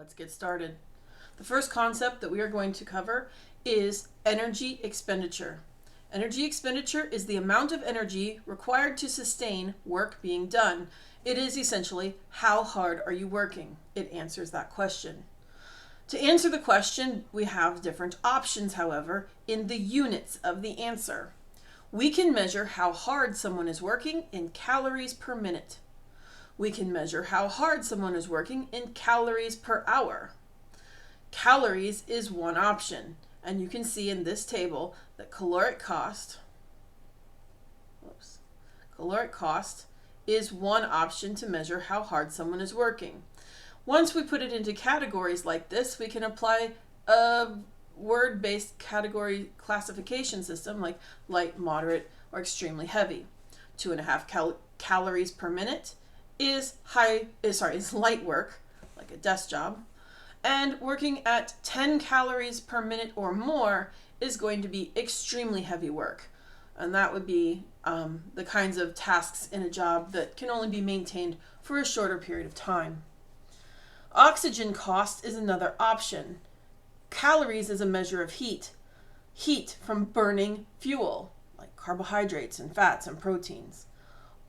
Let's get started. The first concept that we are going to cover is energy expenditure. Energy expenditure is the amount of energy required to sustain work being done. It is essentially how hard are you working? It answers that question. To answer the question, we have different options, however, in the units of the answer. We can measure how hard someone is working in calories per minute. We can measure how hard someone is working in calories per hour. Calories is one option, and you can see in this table that caloric cost is one option to measure how hard someone is working. Once we put it into categories like this, we can apply a word-based category classification system like light, moderate, or extremely heavy. 2.5 calories per minute is light work, like a desk job, and working at 10 calories per minute or more is going to be extremely heavy work. And that would be the kinds of tasks in a job that can only be maintained for a shorter period of time. Oxygen cost is another option. Calories is a measure of heat. Heat from burning fuel, like carbohydrates and fats and proteins.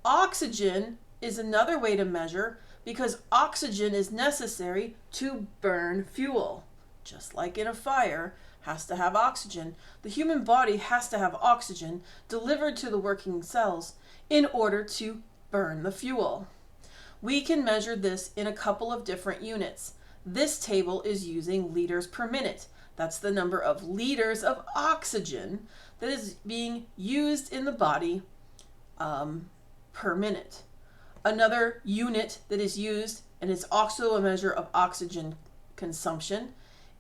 Oxygen is another way to measure because oxygen is necessary to burn fuel. Just like in a fire, has to have oxygen. The human body has to have oxygen delivered to the working cells in order to burn the fuel. We can measure this in a couple of different units. This table is using liters per minute. That's the number of liters of oxygen that is being used in the body per minute. Another unit that is used, and it's also a measure of oxygen consumption,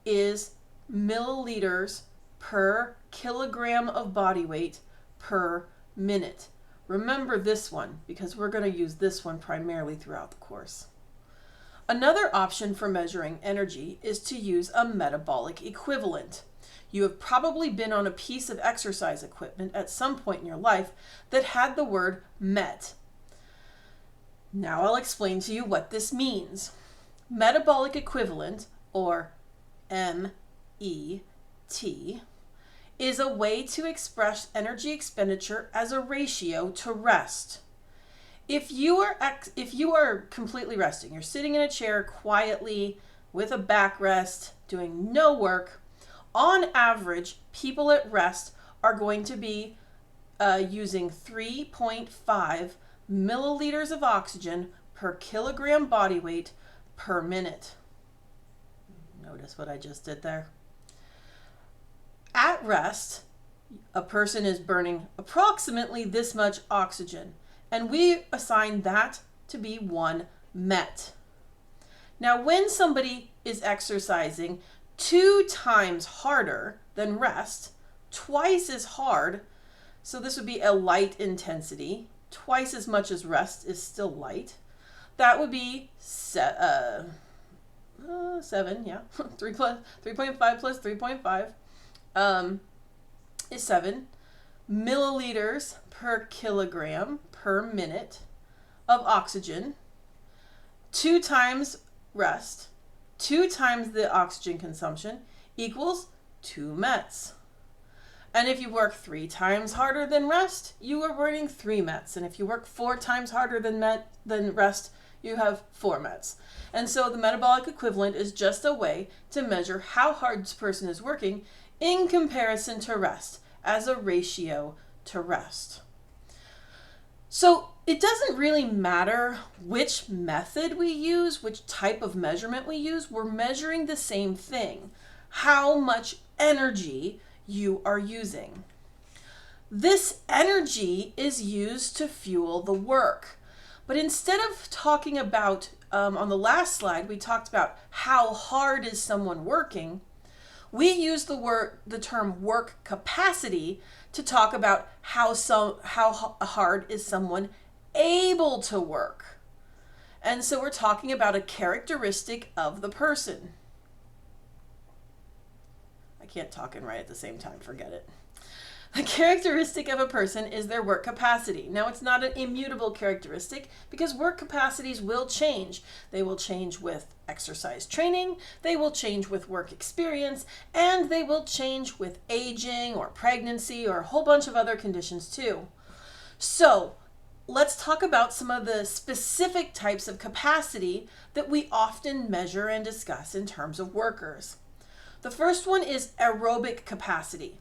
is milliliters per kilogram of body weight per minute. Remember this one because we're going to use this one primarily throughout the course. Another option for measuring energy is to use a metabolic equivalent. You have probably been on a piece of exercise equipment at some point in your life that had the word MET. Now I'll explain to you what this means. Metabolic equivalent, or MET, is a way to express energy expenditure as a ratio to rest. If you are completely resting, you're sitting in a chair quietly with a backrest, doing no work, on average, people at rest are going to be using 3.5 milliliters of oxygen per kilogram body weight per minute. Notice what I just did there. At rest, a person is burning approximately this much oxygen, and we assign that to be 1 MET. Now, when somebody is exercising 2 times harder than rest, twice as hard, so this would be a light intensity, twice as much as rest is still light, that would be 7, yeah, 3.5 plus 3.5 is 7 milliliters per kilogram per minute of oxygen. 2 times rest, 2 times the oxygen consumption equals 2 METs. And if you work 3 times harder than rest, you are burning 3 METs. And if you work 4 times harder than rest, you have 4 METs. And so the metabolic equivalent is just a way to measure how hard this person is working in comparison to rest, as a ratio to rest. So it doesn't really matter which method we use, which type of measurement we use, we're measuring the same thing, how much energy you are using. This energy is used to fuel the work. But instead of talking about, on the last slide, we talked about how hard is someone working, we use the term work capacity to talk about how hard is someone able to work. And so we're talking about a characteristic of the person. I can't talk and write at the same time, forget it. A characteristic of a person is their work capacity. Now, it's not an immutable characteristic because work capacities will change. They will change with exercise training, they will change with work experience, and they will change with aging or pregnancy or a whole bunch of other conditions too. So, let's talk about some of the specific types of capacity that we often measure and discuss in terms of workers. The first one is aerobic capacity.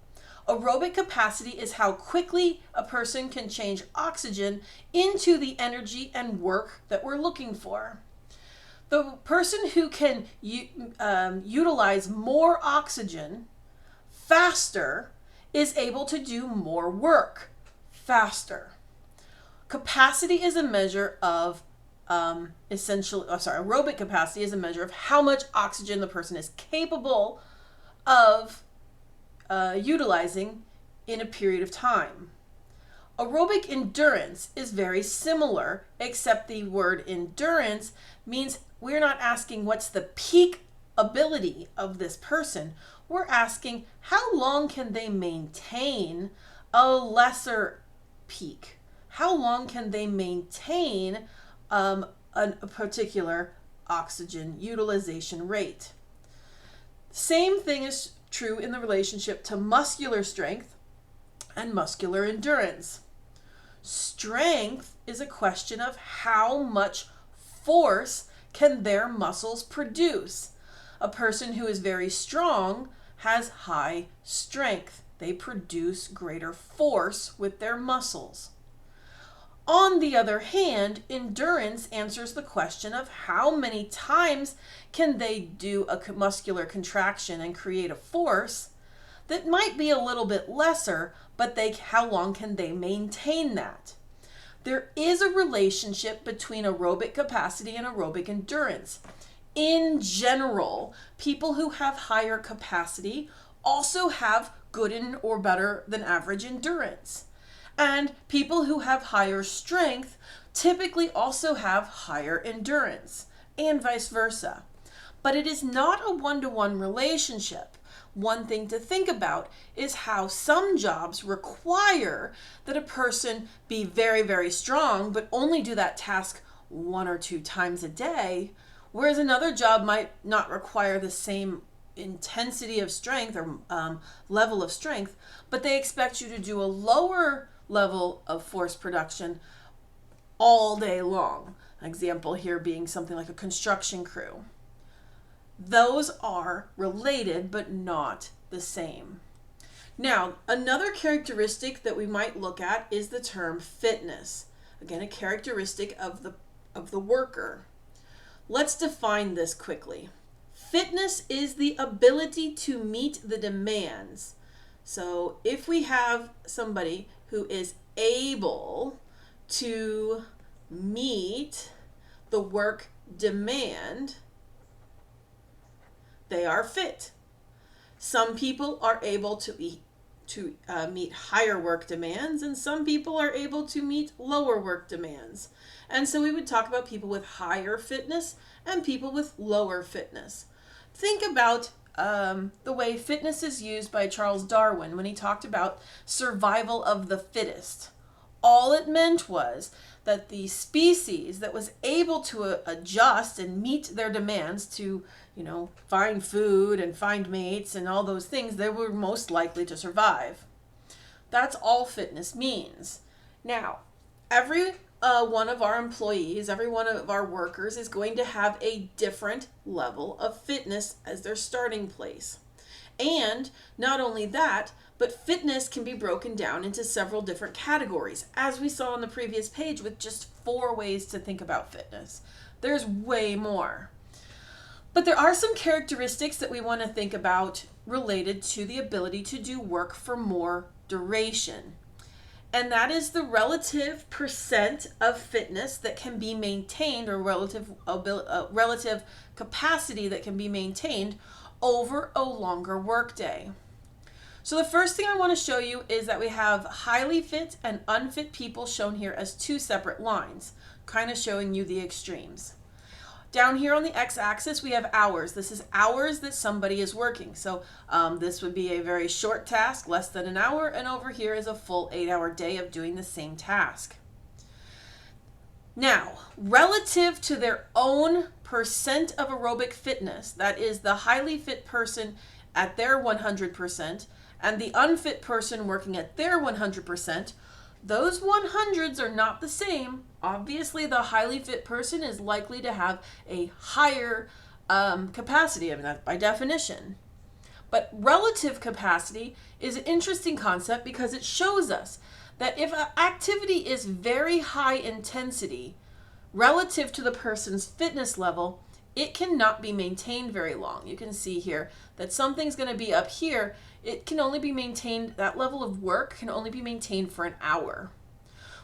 Aerobic capacity is how quickly a person can change oxygen into the energy and work that we're looking for. The person who can utilize more oxygen faster is able to do more work faster. Capacity is a measure of aerobic capacity is a measure of how much oxygen the person is capable of utilizing in a period of time. Aerobic endurance is very similar, except the word endurance means we're not asking what's the peak ability of this person. We're asking how long can they maintain a lesser peak? How long can they maintain a particular oxygen utilization rate? Same thing is true in the relationship to muscular strength and muscular endurance. Strength is a question of how much force can their muscles produce. A person who is very strong has high strength. They produce greater force with their muscles. On the other hand, endurance answers the question of how many times can they do a muscular contraction and create a force that might be a little bit lesser, but how long can they maintain that? There is a relationship between aerobic capacity and aerobic endurance. In general, people who have higher capacity also have good or better than average endurance. And people who have higher strength typically also have higher endurance, and vice versa. But it is not a one-to-one relationship. One thing to think about is how some jobs require that a person be very, very strong, but only do that task 1 or 2 times a day, whereas another job might not require the same intensity of strength or level of strength, but they expect you to do a lower level of force production all day long. An example here being something like a construction crew. Those are related but not the same. Now, another characteristic that we might look at is the term fitness. Again, a characteristic of the worker. Let's define this quickly. Fitness is the ability to meet the demands. So if we have somebody who is able to meet the work demand, they are fit. Some people are able to meet higher work demands, and some people are able to meet lower work demands. And so we would talk about people with higher fitness and people with lower fitness. Think about the way fitness is used by Charles Darwin when he talked about survival of the fittest. All it meant was that the species that was able to adjust and meet their demands to, find food and find mates and all those things, they were most likely to survive. That's all fitness means. Now, every one of our employees, every one of our workers is going to have a different level of fitness as their starting place. And not only that, but fitness can be broken down into several different categories, as we saw on the previous page with just 4 ways to think about fitness. There's way more. But there are some characteristics that we want to think about related to the ability to do work for more duration. And that is the relative percent of fitness that can be maintained, or relative capacity that can be maintained over a longer workday. So the first thing I want to show you is that we have highly fit and unfit people shown here as 2 separate lines, kind of showing you the extremes. Down here on the x-axis, we have hours. This is hours that somebody is working. So this would be a very short task, less than an hour, and over here is a full 8-hour day of doing the same task. Now, relative to their own percent of aerobic fitness, that is the highly fit person at their 100% and the unfit person working at their 100%, those 100s are not the same. Obviously, the highly fit person is likely to have a higher capacity, I mean, that's by definition. But relative capacity is an interesting concept because it shows us that if an activity is very high intensity relative to the person's fitness level, it cannot be maintained very long. You can see here that something's going to be up here. It can only be maintained, that level of work can only be maintained for an hour.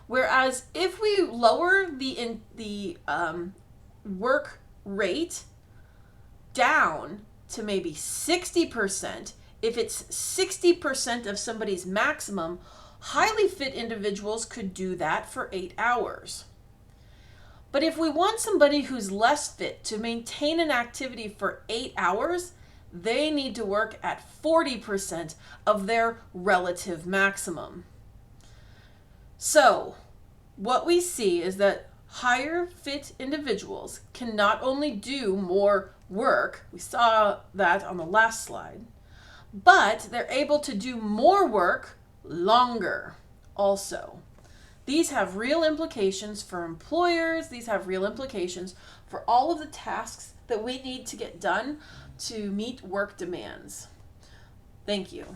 Whereas if we lower the work rate down to maybe 60%, if it's 60% of somebody's maximum, highly fit individuals could do that for 8 hours. But if we want somebody who's less fit to maintain an activity for 8 hours, they need to work at 40% of their relative maximum. So, what we see is that higher fit individuals can not only do more work, we saw that on the last slide, but they're able to do more work longer also. These have real implications for employers. These have real implications for all of the tasks that we need to get done to meet work demands. Thank you.